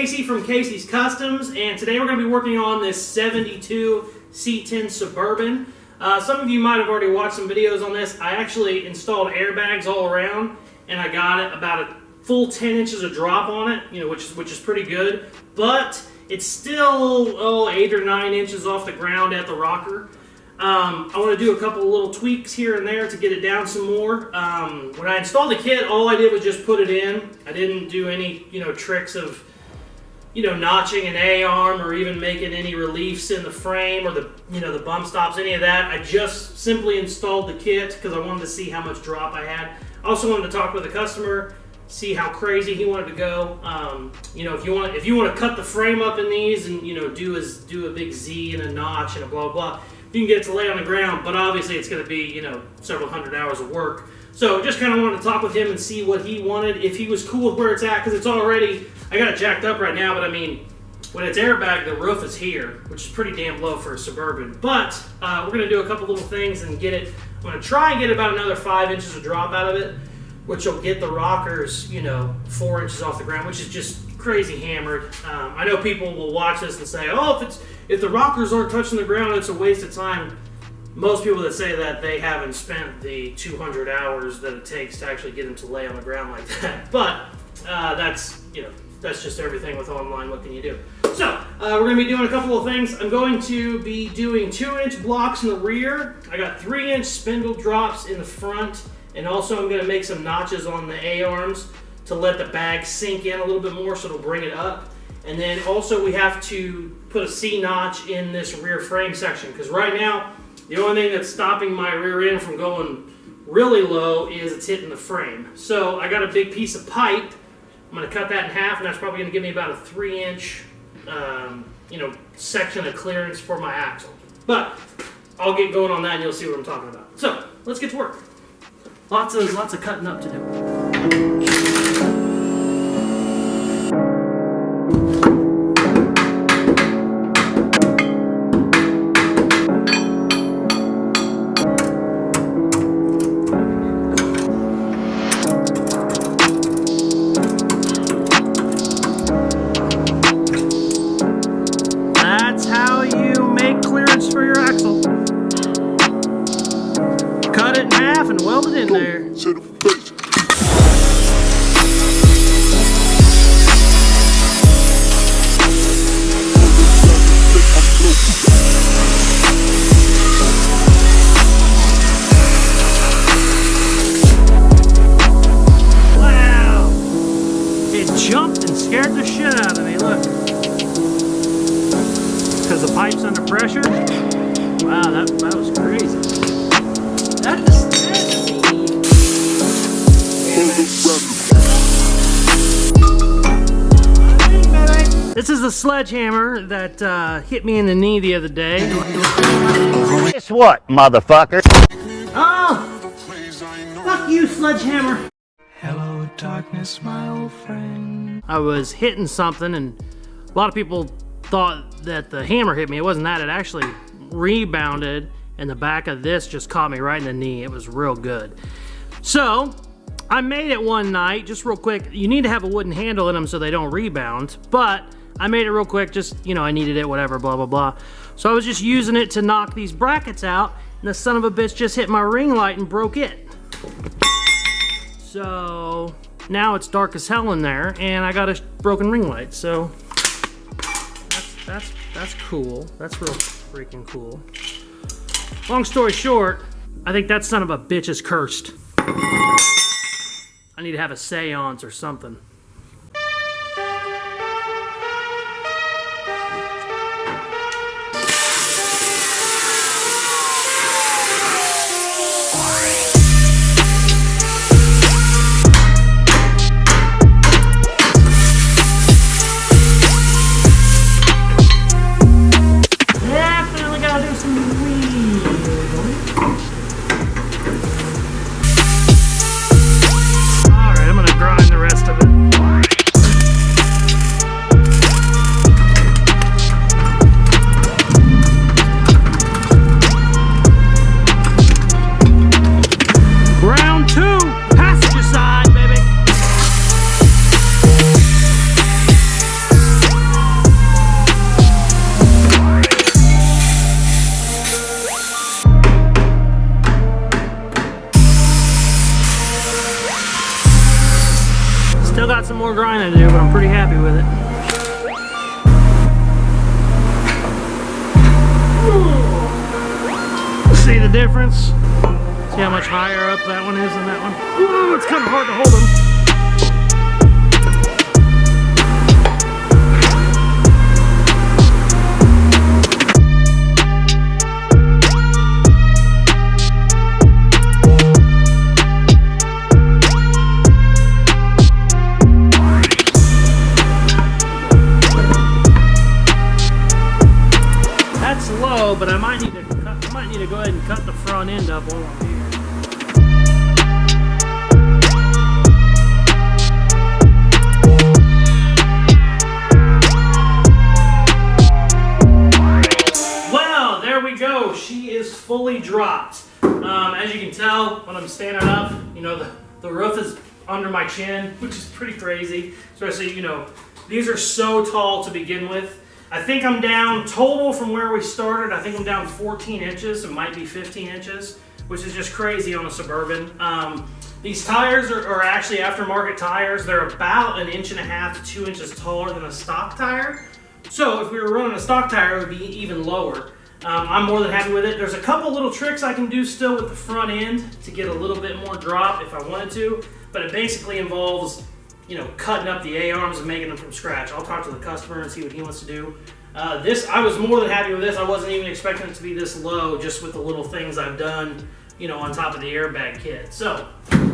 Casey from Casey's Customs, and today we're going to be working on this 72 C10 Suburban. Some of you might have already watched some videos on this. I actually installed airbags all around, and I got it about a full 10 inches of drop on it, you know, which is pretty good. But it's still 8 or 9 inches off the ground at the rocker. I want to do a couple of little tweaks here and there to get it down some more. When I installed the kit, all I did was just put it in. I didn't do any, tricks of, notching an A-arm or even making any reliefs in the frame or the bump stops, any of that. I just simply installed the kit because I wanted to see how much drop I had. I also wanted to talk with the customer, see how crazy he wanted to go. If you want to cut the frame up in these and do a big Z and a notch and a blah blah, you can get it to lay on the ground, but obviously it's going to be several hundred hours of work. So just kind of wanted to talk with him and see what he wanted, if he was cool with where it's at, because it's already, I got it jacked up right now, but I mean, when it's airbag, the roof is here, which is pretty damn low for a Suburban. But we're going to do a couple little things and get it, I'm going to try and get about another 5 inches of drop out of it, which will get the rockers, 4 inches off the ground, which is just crazy hammered. I know people will watch this and say, oh, if the rockers aren't touching the ground, it's a waste of time. Most people that say that, they haven't spent the 200 hours that it takes to actually get them to lay on the ground like that. But that's just everything with online. What can you do? So we're going to be doing a couple of things. I'm going to be doing 2-inch blocks in the rear. I got 3-inch spindle drops in the front. And also I'm going to make some notches on the A-arms to let the bag sink in a little bit more so it'll bring it up. And then also we have to put a C notch in this rear frame section, because right now the only thing that's stopping my rear end from going really low is it's hitting the frame. So I got a big piece of pipe. I'm going to cut that in half, and that's probably going to give me about a 3-inch section of clearance for my axle. But I'll get going on that and you'll see what I'm talking about. So let's get to work. Lots of cutting up to do. That's how you make clearance for your axle. Cut it in half and weld it in there. Wow! It jumped and scared the shit out of me, look. Because the pipe's under pressure? Wow, that was crazy. This is the sledgehammer that hit me in the knee the other day. Guess what, motherfucker? Oh! Fuck you, sledgehammer! Hello, darkness, my old friend. I was hitting something, and a lot of people thought that the hammer hit me. It wasn't that. It actually rebounded, and the back of this just caught me right in the knee. It was real good. So I made it one night, just real quick. You need to have a wooden handle in them so they don't rebound, but I made it real quick, just, I needed it, whatever, blah, blah, blah. So I was just using it to knock these brackets out, and the son of a bitch just hit my ring light and broke it. So now it's dark as hell in there, and I got a broken ring light, so that's cool. That's real freaking cool. Long story short, I think that son of a bitch is cursed. I need to have a seance or something. Definitely gotta do some Alright, I'm gonna grind the rest of it. some more grinding to do, but I'm pretty happy with it. See the difference? See how much higher up that one is than that one? Ooh, it's kind of hard to hold them. That's low, but I might need to go ahead and cut the front end up while I'm here. Well, there we go. She is fully dropped. As you can tell, when I'm standing up, you know, the roof is under my chin, which is pretty crazy. Especially, you know, these are so tall to begin with. I think I'm down total from where we started. I think I'm down 14 inches. It might be 15 inches, which is just crazy on a Suburban. These tires are actually aftermarket tires. They're about 1.5 inches to 2 inches taller than a stock tire. So if we were running a stock tire, it would be even lower. I'm more than happy with it. There's a couple little tricks I can do still with the front end to get a little bit more drop if I wanted to, but it basically involves, you know, cutting up the A-arms and making them from scratch. I'll talk to the customer and see what he wants to do. I was more than happy with this. I wasn't even expecting it to be this low, just with the little things I've done, you know, on top of the airbag kit. So,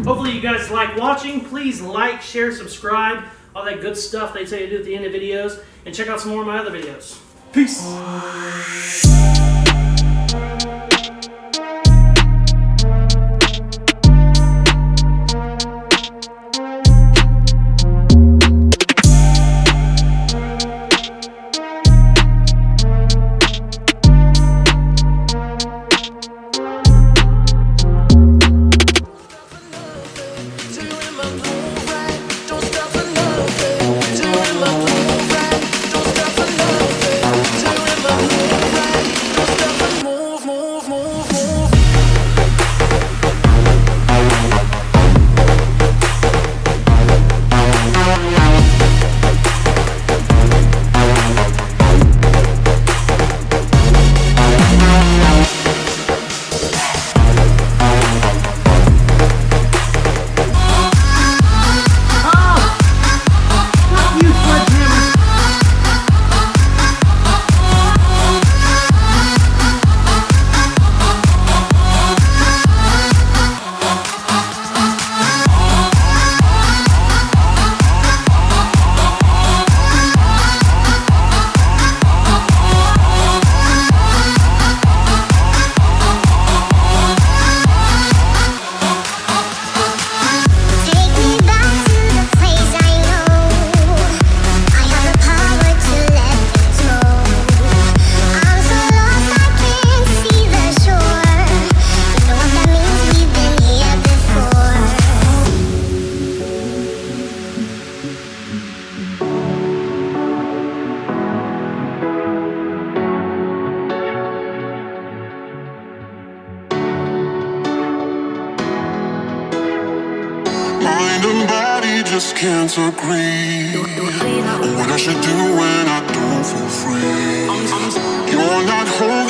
hopefully you guys like watching. Please like, share, subscribe, all that good stuff they say to do at the end of videos, and check out some more of my other videos. Peace! Just can't agree on what I should do when I don't feel free. You're not home.